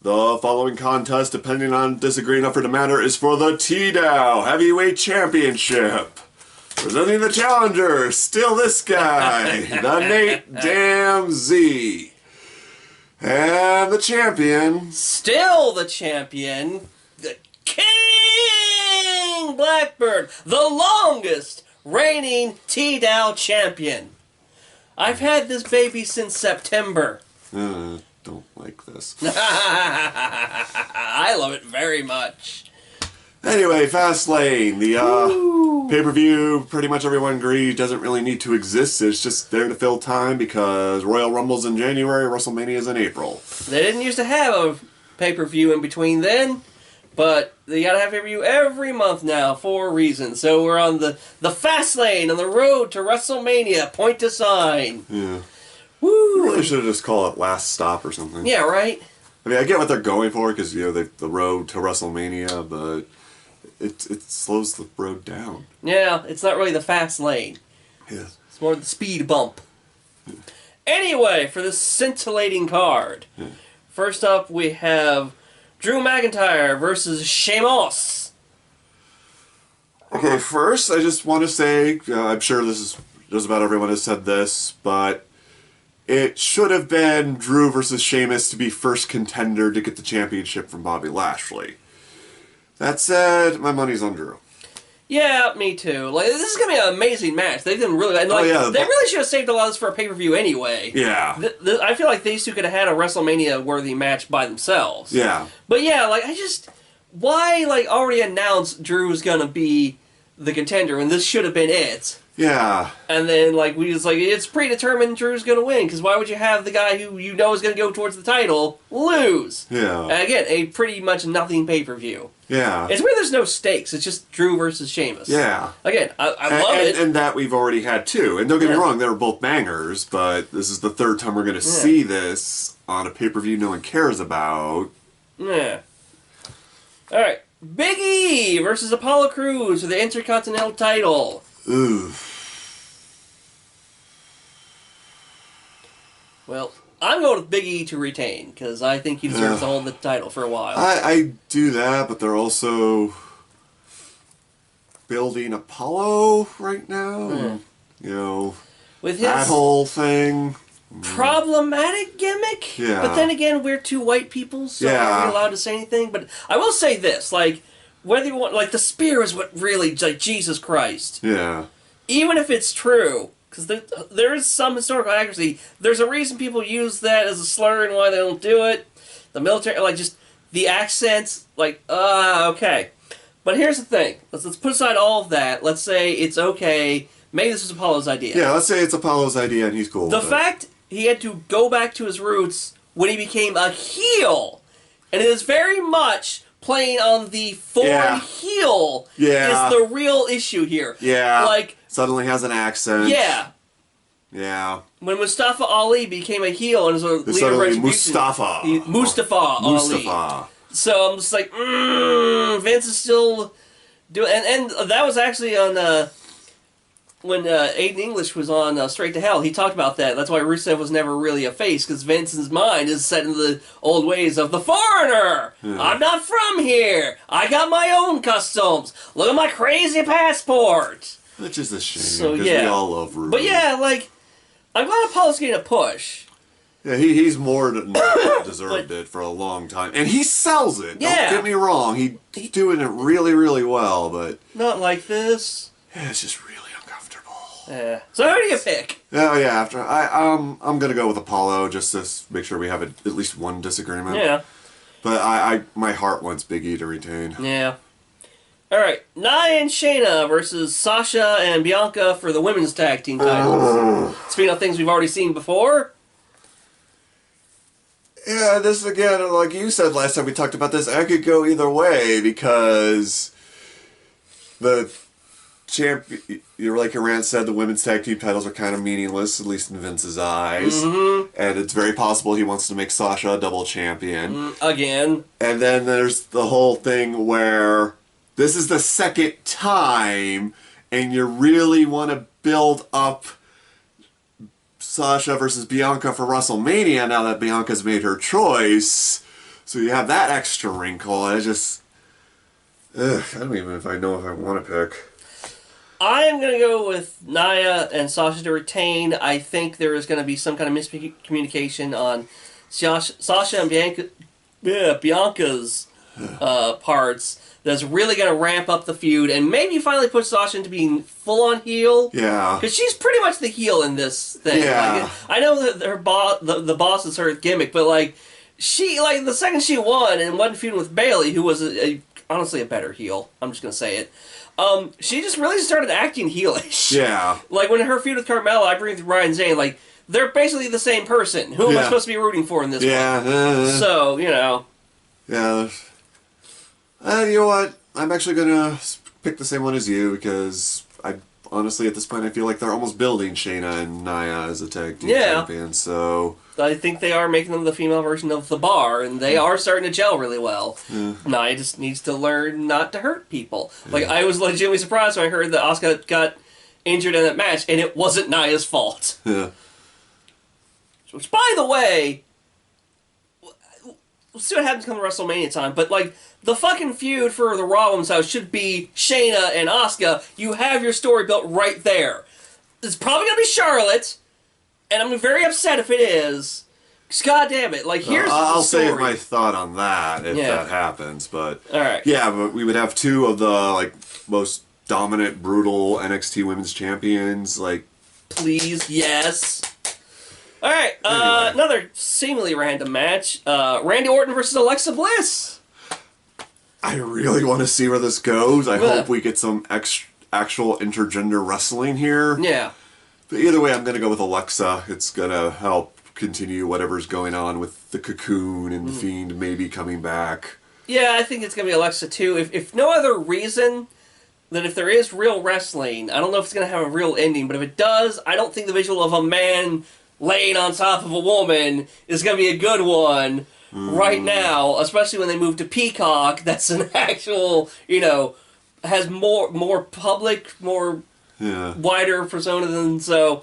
The following contest, depending on disagreeing up for the matter, is for the TDOW Heavyweight Championship. Presenting the challenger, still this guy, the Nate Damn Z. And the champion, still the champion, the King Blackbird, the longest reigning TDOW champion. I've had this baby since September. Don't like this. I love it very much. Anyway, Fastlane, the pay-per-view, pretty much everyone agrees doesn't really need to exist. It's just there to fill time because Royal Rumble's in January, WrestleMania's in April. They didn't used to have a pay-per-view in between then, but they gotta have pay-per-view every month now for a reason. So we're on the Fastlane on the road to WrestleMania, point to sign. Yeah. Woo! You really should have just called it Last Stop or something. Yeah, right? I mean, I get what they're going for because, you know, the road to WrestleMania, but it slows the road down. Yeah, it's not really the fast lane. Yeah. It's more the speed bump. Yeah. Anyway, for this scintillating card, first up we have Drew McIntyre versus Sheamus. Okay, first I just want to say, I'm sure just about everyone has said this, but it should have been Drew versus Sheamus to be first contender to get the championship from Bobby Lashley. That said, my money's on Drew. Yeah, me too. Like, this is gonna be an amazing match. They didn't really, they really should have saved a lot of this for a pay-per-view anyway. Yeah. I feel like these two could have had a WrestleMania-worthy match by themselves. Yeah. But yeah, like, why, like, already announce Drew's gonna be the contender when this should have been it? Yeah. And then, like, we just, like, it's predetermined Drew's gonna win, because why would you have the guy who you know is gonna go towards the title lose? Yeah. And again, a pretty much nothing pay-per-view. Yeah. It's weird there's no stakes, it's just Drew versus Sheamus. Yeah. Again, I love it. And that we've already had too. And don't get me wrong, they were both bangers, but this is the third time we're gonna see this on a pay-per-view no one cares about. Yeah. Alright. Big E versus Apollo Crews for the Intercontinental title. Ooh. Well, I'm going with Big E to retain, because I think he deserves to hold the title for a while. I do that, but they're also building Apollo right now. You know, with his that whole thing. Problematic gimmick? Yeah. But then again, we're two white people, so I'm not really allowed to say anything. But I will say this, like, whether you want, like, the spear is what really, like, Jesus Christ. Yeah. Even if it's true, because there is some historical accuracy, there's a reason people use that as a slur and why they don't do it. The military, like, just the accents, like, okay. But here's the thing. Let's put aside all of that. Let's say it's okay. Maybe this is Apollo's idea. Yeah, let's say it's Apollo's idea and he's cool The with fact he had to go back to his roots when he became a heel, and it is very much playing on the foreign heel is the real issue here. Yeah. Like, suddenly has an accent. Yeah. Yeah. When Mustafa Ali became a heel and was a leader of Retribution. Mustafa Ali. So I'm just like, Vince is still doing... And that was actually on... when Aiden English was on Straight to Hell, he talked about that. That's why Rusev was never really a face, because Vince's mind is set in the old ways of the foreigner. I'm not from here. I got my own customs. Look at my crazy passport. Which is a shame, so, because we all love Rusev. But yeah, like, I'm glad Apollo's getting a push. Yeah, he's more than deserved it for a long time. And he sells it. Yeah. Don't get me wrong. He's doing it really, really well, but... Not like this. Yeah, it's just really uncomfortable. Yeah. So who do you pick? Oh, yeah, I'm going to go with Apollo, just to make sure we have at least one disagreement. Yeah. But my heart wants Big E to retain. Yeah. Alright, Nia and Shayna versus Sasha and Bianca for the women's tag team titles. Speaking of things we've already seen before. Yeah, this again, like you said last time we talked about this, I could go either way because the like Rant said, the women's tag team titles are kind of meaningless, at least in Vince's eyes. And it's very possible he wants to make Sasha a double champion. Again. And then there's the whole thing where this is the second time and you really want to build up Sasha versus Bianca for WrestleMania now that Bianca's made her choice. So you have that extra wrinkle. I just... I don't even know if I want to pick. I am going to go with Nia and Sasha to retain. I think there is going to be some kind of miscommunication on Sasha and Bianca's parts that's really going to ramp up the feud and maybe finally put Sasha into being full-on heel. Yeah. Because she's pretty much the heel in this thing. Yeah. Like, I know that her the boss is her gimmick, but like she the second she won and wasn't feuding with Bayley, who was honestly a better heel. I'm just going to say it. She just really started acting heelish. Yeah. Like, when her feud with Carmella, I bring Ryan Zane, like, they're basically the same person. Who am I supposed to be rooting for in this one? So, you know. Yeah. You know what? I'm actually going to pick the same one as you, because honestly, at this point, I feel like they're almost building Shayna and Nia as a tag team champion, so... I think they are making them the female version of the Bar, and they are starting to gel really well. Nia just needs to learn not to hurt people. Like, I was legitimately surprised when I heard that Asuka got injured in that match, and it wasn't Nia's fault. Yeah. Which, by the way, we'll see what happens come WrestleMania time, but, like, the fucking feud for the Raw Women's House should be Shayna and Asuka. You have your story built right there. It's probably going to be Charlotte, and I'm very upset if it is. Because, God damn it, like, here's I'll the story. save my thought on that if that happens, but... Alright. Yeah, but we would have two of the, like, most dominant, brutal NXT Women's Champions, like... Please, yes. Alright, anyway. Another seemingly random match. Randy Orton versus Alexa Bliss. I really want to see where this goes. I hope we get some actual intergender wrestling here. Yeah. But either way, I'm going to go with Alexa. It's going to help continue whatever's going on with the Cocoon and the Fiend maybe coming back. Yeah, I think it's going to be Alexa too. If no other reason, that if there is real wrestling, I don't know if it's going to have a real ending, but if it does, I don't think the visual of a man laying on top of a woman is going to be a good one right now, especially when they move to Peacock. That's an actual, has more public, more wider persona than so.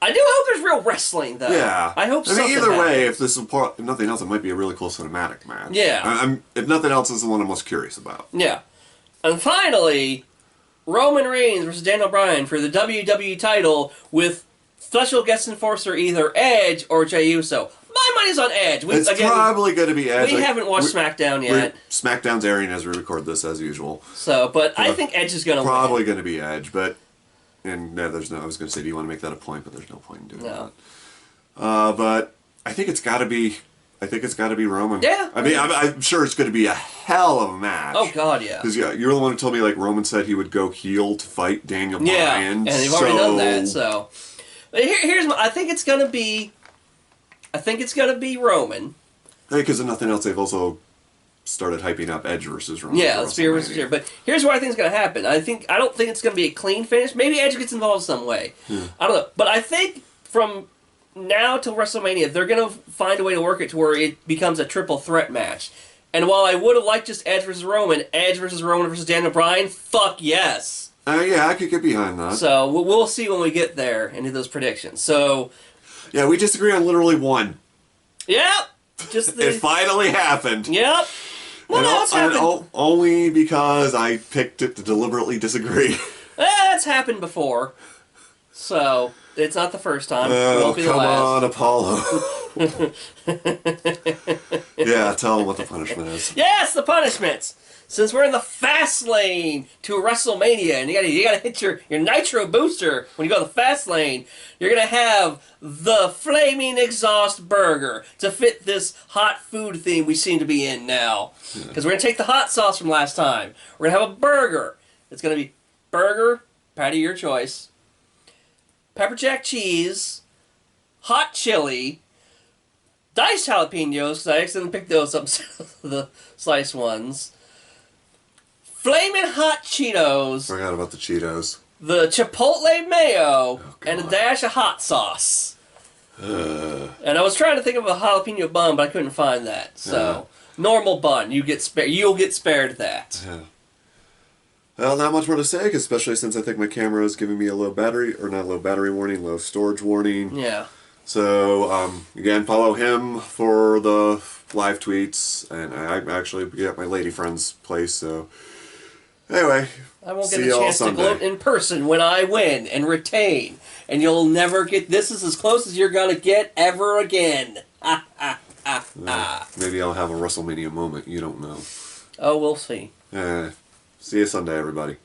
I do hope there's real wrestling, though. Yeah. I hope so. Either way, if nothing else, it might be a really cool cinematic match. Yeah. If nothing else, this is the one I'm most curious about. Yeah. And finally, Roman Reigns versus Daniel Bryan for the WWE title with special guest enforcer either Edge or Jey Uso. My money's on Edge. It's probably going to be Edge. We haven't watched SmackDown yet. SmackDown's airing as we record this, as usual. So, but I think Edge is going to win. Probably going to be Edge, but... And I was going to say, do you want to make that a point? But there's no point in doing that. But I think it's got to be... Roman. Yeah. I mean, I'm sure it's going to be a hell of a match. Oh, God, yeah. Because, you're the one who told me, like, Roman said he would go heel to fight Daniel Bryan. And they've already done that, so... Here's my... I think it's going to be Roman. Because if nothing else, they've also started hyping up Edge versus Roman. Yeah, Spear versus Spear. But here's what I think is going to happen. I don't think it's going to be a clean finish. Maybe Edge gets involved some way. I don't know. But I think from now till WrestleMania, they're going to find a way to work it to where it becomes a triple threat match. And while I would have liked just Edge versus Roman versus Daniel Bryan, fuck yes. Yeah, I could get behind that. So we'll see when we get there and do those predictions. So yeah, we disagree on literally one. Yep. It finally happened. Yep. Well, and only because I picked it to deliberately disagree. That's happened before. So, it's not the first time. It won't be the last. Come on, Apollo. Yeah, tell them what the punishment is. Yes, the punishments! Since we're in the Fastlane to WrestleMania, and you gotta hit your nitro booster when you go to the Fastlane, you're gonna have the Flaming Exhaust Burger to fit this hot food theme we seem to be in now. Because we're gonna take the hot sauce from last time. We're gonna have a burger. It's gonna be burger, patty your choice, pepper jack cheese, hot chili, diced jalapenos, because I accidentally picked those up, the sliced ones, Flamin' Hot Cheetos. Forgot about the Cheetos. The Chipotle mayo, and a dash of hot sauce. And I was trying to think of a jalapeno bun, but I couldn't find that. So, normal bun, you'll get spared that. Yeah. Well, not much more to say, especially since I think my camera is giving me a low storage warning. Yeah. So, again, follow him for the live tweets, and I'm actually at my lady friend's place, so anyway, I won't get a chance to gloat in person when I win and retain, and you'll never get, this is as close as you're gonna get ever again. Maybe I'll have a WrestleMania moment, you don't know. Oh, we'll see. See you Sunday, everybody.